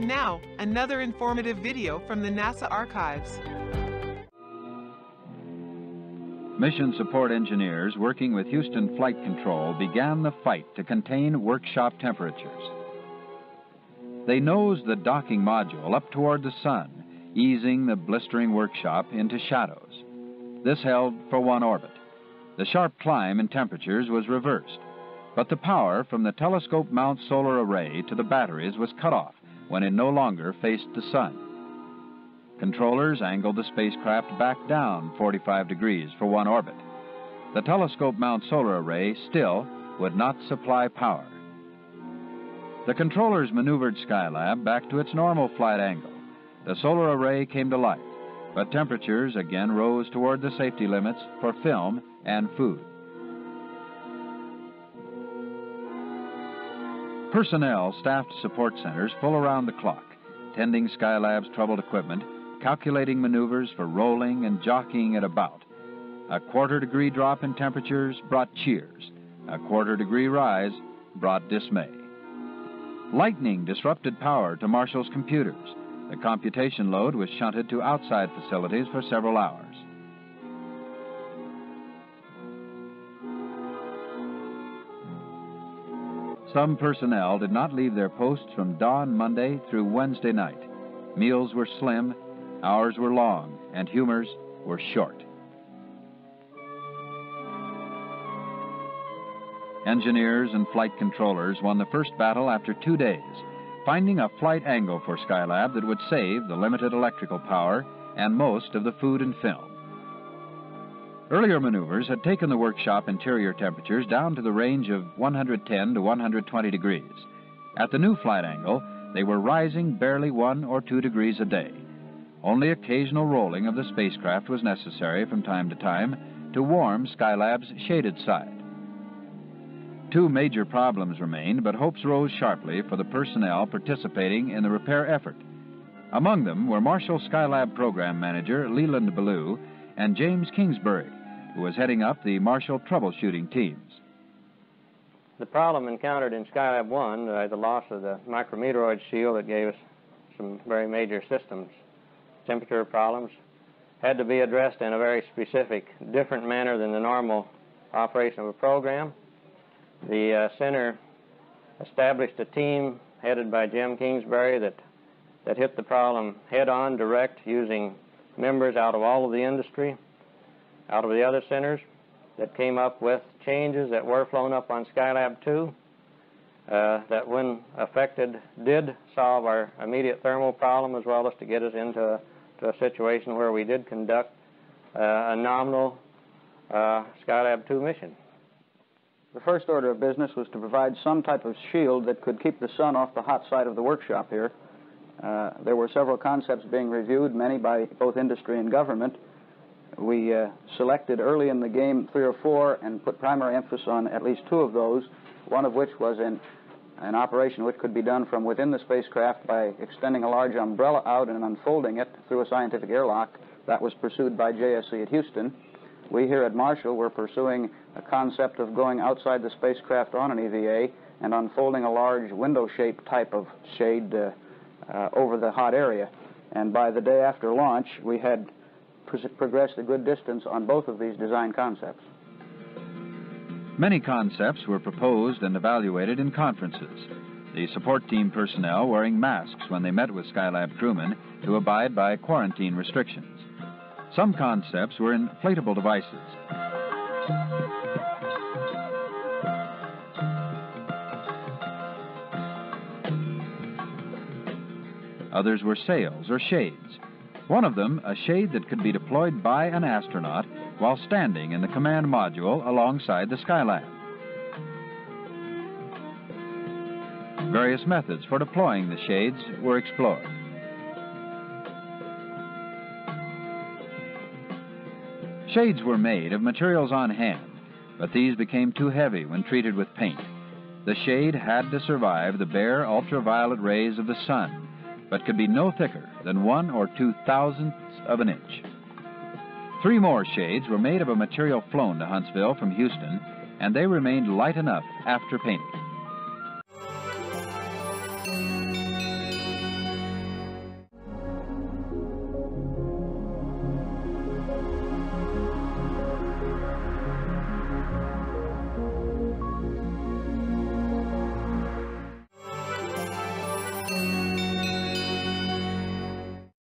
Now, another informative video from the NASA archives. Mission support engineers working with Houston Flight Control began the fight to contain workshop temperatures. They nosed the docking module up toward the sun, easing the blistering workshop into shadows. This held for one orbit. The sharp climb in temperatures was reversed, but the power from the telescope mount solar array to the batteries was cut off when it no longer faced the sun. Controllers angled the spacecraft back down 45 degrees for one orbit. The telescope mount solar array still would not supply power. The controllers maneuvered Skylab back to its normal flight angle. The solar array came to life, but temperatures again rose toward the safety limits for film and food. Personnel staffed support centers full around the clock, tending Skylab's troubled equipment, calculating maneuvers for rolling and jockeying it about. A quarter-degree drop in temperatures brought cheers. A quarter-degree rise brought dismay. Lightning disrupted power to Marshall's computers. The computation load was shunted to outside facilities for several hours. Some personnel did not leave their posts from dawn Monday through Wednesday night. Meals were slim, hours were long, and humors were short. Engineers and flight controllers won the first battle after 2 days, finding a flight angle for Skylab that would save the limited electrical power and most of the food and film. Earlier maneuvers had taken the workshop interior temperatures down to the range of 110 to 120 degrees. At the new flight angle, they were rising barely 1 or 2 degrees a day. Only occasional rolling of the spacecraft was necessary from time to time to warm Skylab's shaded side. 2 major problems remained, but hopes rose sharply for the personnel participating in the repair effort. Among them were Marshall Skylab Program Manager Leland Ballou and James Kingsbury, who was heading up the Marshall troubleshooting teams. The problem encountered in Skylab 1, the loss of the micrometeoroid shield that gave us some very major systems temperature problems, had to be addressed in a very specific, different manner than the normal operation of a program. The center established a team headed by Jim Kingsbury that hit the problem head-on, direct, using members out of all of the industry, out of the other centers, that came up with changes that were flown up on Skylab 2 that, when affected, did solve our immediate thermal problem, as well as to get us into a situation where we did conduct a nominal Skylab 2 mission. The first order of business was to provide some type of shield that could keep the sun off the hot side of the workshop here. There were several concepts being reviewed, many by both industry and government. We selected early in the game 3 or 4 and put primary emphasis on at least 2 of those, one of which was in an operation which could be done from within the spacecraft by extending a large umbrella out and unfolding it through a scientific airlock. That was pursued by JSC at Houston. We here at Marshall were pursuing a concept of going outside the spacecraft on an EVA and unfolding a large window-shaped type of shade over the hot area. And by the day after launch, we had progressed a good distance on both of these design concepts. Many concepts were proposed and evaluated in conferences, the support team personnel wearing masks when they met with Skylab crewmen to abide by quarantine restrictions. Some concepts were inflatable devices. Others were sails or shades. One of them, a shade that could be deployed by an astronaut while standing in the command module alongside the Skylab. Various methods for deploying the shades were explored. Shades were made of materials on hand, but these became too heavy when treated with paint. The shade had to survive the bare ultraviolet rays of the sun, but could be no thicker than 1 or 2 thousandths of an inch. 3 more shades were made of a material flown to Huntsville from Houston, and they remained light enough after painting.